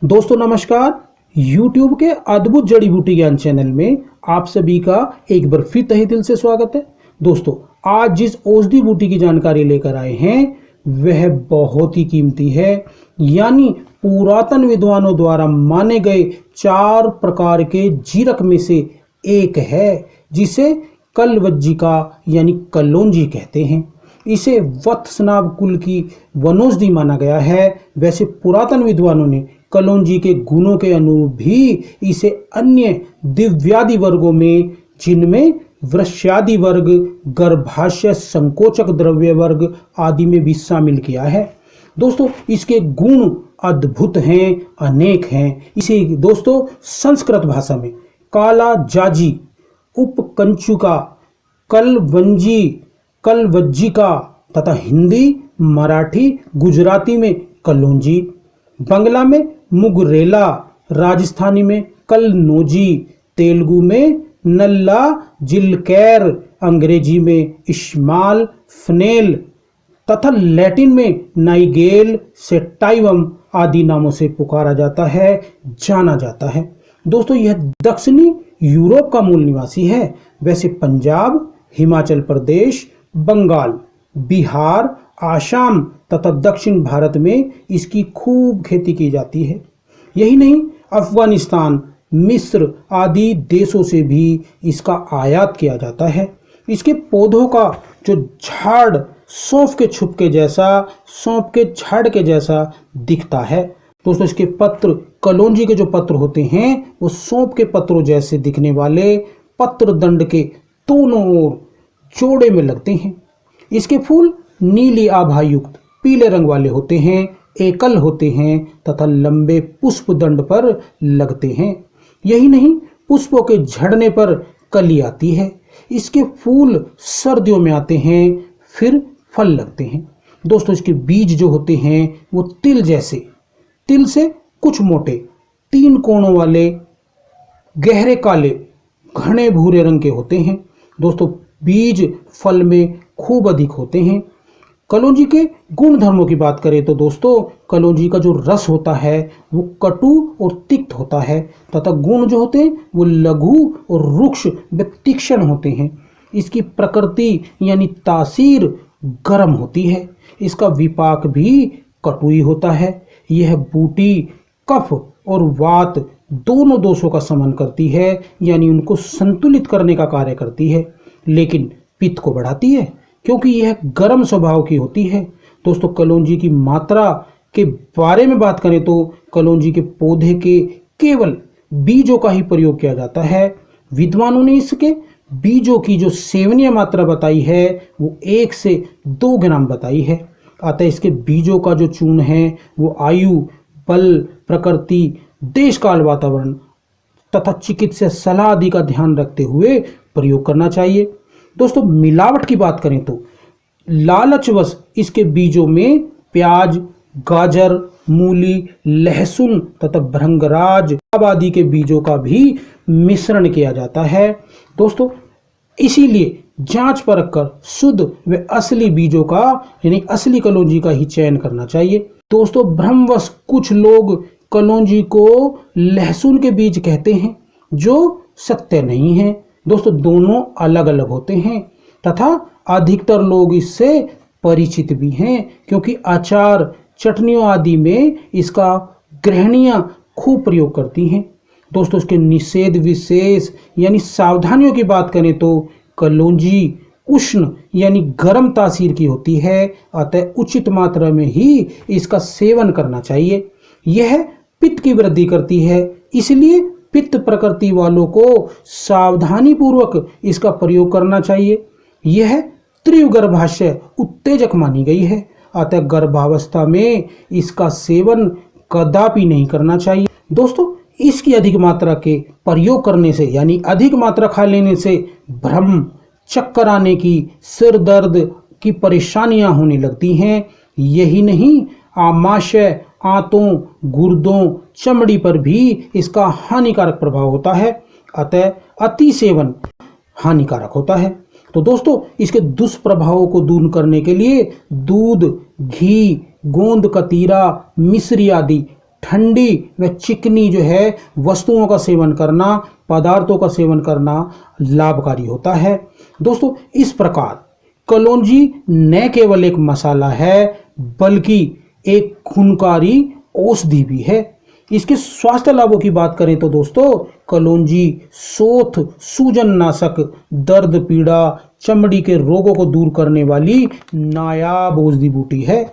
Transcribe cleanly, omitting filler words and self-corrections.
दोस्तों नमस्कार। YouTube के अद्भुत जड़ी बूटी ज्ञान चैनल में आप सभी का एक बार फिर तहे दिल से स्वागत है। दोस्तों आज जिस औषधि बूटी की जानकारी लेकर आए हैं वह बहुत ही कीमती है, यानी पुरातन विद्वानों द्वारा माने गए 4 प्रकार के जीरक में से एक है, जिसे कलवज्जिका यानी कलौंजी कहते हैं। इसे वत्सनाभ कुल की वनौषधि माना गया है। वैसे पुरातन विद्वानों ने कलौंजी के गुणों के अनुरूप भी इसे अन्य दिव्यादि वर्गों में, जिनमें वृश्यादि वर्ग, गर्भाशय संकोचक द्रव्य वर्ग आदि में भी शामिल किया है। दोस्तों इसके गुण अद्भुत हैं, अनेक हैं। इसे दोस्तों संस्कृत भाषा में काला जाजी, उपकंचुका, कलवंजी, कलवज्जिका तथा हिंदी, मराठी, गुजराती में कलौंजी, बंगला में मुगरेला, राजस्थानी में कलनौजी, तेलुगु में नल्ला जिलकैर, अंग्रेजी में इश्माल फनेल तथा लैटिन में नाइगेल सेटाइवम आदि नामों से पुकारा जाता है, जाना जाता है। दोस्तों यह दक्षिणी यूरोप का मूल निवासी है। वैसे पंजाब, हिमाचल प्रदेश, बंगाल, बिहार, आसाम तथा दक्षिण भारत में इसकी खूब खेती की जाती है। यही नहीं, अफगानिस्तान, मिस्र आदि देशों से भी इसका आयात किया जाता है। इसके पौधों का जो झाड़ सौंफ के छुपके जैसा, सौंफ के झाड़ के जैसा दिखता है। दोस्तों इसके पत्र, कलौंजी के जो पत्र होते हैं वो सौंफ के पत्रों जैसे दिखने वाले पत्र दंड के दोनों ओर जोड़े में लगते हैं। इसके फूल नीली आभा युक्त पीले रंग वाले होते हैं, एकल होते हैं तथा लंबे पुष्प दंड पर लगते हैं। यही नहीं, पुष्पों के झड़ने पर कली आती है। इसके फूल सर्दियों में आते हैं, फिर फल लगते हैं। दोस्तों इसके बीज जो होते हैं वो तिल जैसे, तिल से कुछ मोटे, 3 कोणों वाले, गहरे काले, घने भूरे रंग के होते हैं। दोस्तों बीज फल में खूब अधिक होते हैं। कलौंजी के गुण धर्मों की बात करें तो दोस्तों कलौंजी का जो रस होता है वो कटु और तिक्त होता है तथा गुण जो होते हैं वो लघु और रुक्ष व तीक्ष्ण होते हैं। इसकी प्रकृति यानी तासीर गर्म होती है। इसका विपाक भी कटुई होता है। यह बूटी कफ और वात दोनों दोषों का शमन करती है, यानी उनको संतुलित करने का कार्य करती है, लेकिन पित्त को बढ़ाती है क्योंकि यह गर्म स्वभाव की होती है। दोस्तों कलौंजी की मात्रा के बारे में बात करें तो कलौंजी के पौधे के केवल बीजों का ही प्रयोग किया जाता है। विद्वानों ने इसके बीजों की जो सेवनीय मात्रा बताई है वो 1 से 2 ग्राम बताई है। अतः इसके बीजों का जो चूर्ण है वो आयु, बल, प्रकृति, देश काल, वातावरण तथा चिकित्सा सलाह आदि का ध्यान रखते हुए प्रयोग करना चाहिए। दोस्तों मिलावट की बात करें तो लालचवश इसके बीजों में प्याज, गाजर, मूली, लहसुन तथा भृंगराज आदि के बीजों का भी मिश्रण किया जाता है। दोस्तों इसीलिए जांच परख कर शुद्ध व असली बीजों का यानी असली कलौंजी का ही चयन करना चाहिए। दोस्तों भ्रमवश कुछ लोग कलौंजी को लहसुन के बीज कहते हैं, जो सत्य नहीं है। दोस्तों दोनों अलग अलग होते हैं तथा अधिकतर लोग इससे परिचित भी हैं, क्योंकि अचार, चटनियों आदि में इसका गृहिणियां खूब प्रयोग करती हैं। दोस्तों इसके निषेध विशेष यानी सावधानियों की बात करें तो कलौंजी उष्ण यानी गर्म तासीर की होती है, अतः उचित मात्रा में ही इसका सेवन करना चाहिए। यह पित्त की वृद्धि करती है, इसलिए पित्त प्रकृति वालों को सावधानी पूर्वक इसका प्रयोग करना चाहिए। यह तीव्र गर्भाशय उत्तेजक मानी गई है, अतः गर्भावस्था में इसका सेवन कदापि नहीं करना चाहिए। दोस्तों इसकी अधिक मात्रा के प्रयोग करने से यानी अधिक मात्रा खा लेने से भ्रम, चक्कर आने की, सिर दर्द की परेशानियां होने लगती हैं। यही नहीं, आमाशय, आंतों, गुर्दों, चमड़ी पर भी इसका हानिकारक प्रभाव होता है, अतः अति सेवन हानिकारक होता है। तो दोस्तों इसके दुष्प्रभावों को दूर करने के लिए दूध, घी, गोंद कतीरा, मिश्री आदि ठंडी व चिकनी जो है वस्तुओं का सेवन करना, पदार्थों का सेवन करना लाभकारी होता है। दोस्तों, इस प्रकार कलौंजी न केवल एक मसाला है बल्कि एक खूनकारी औषधि भी है। इसके स्वास्थ्य लाभों की बात करें तो दोस्तों, कलौंजी शोथ, सूजननाशक, दर्द पीड़ा, चमड़ी के रोगों को दूर करने वाली नायाब औषधि बूटी है।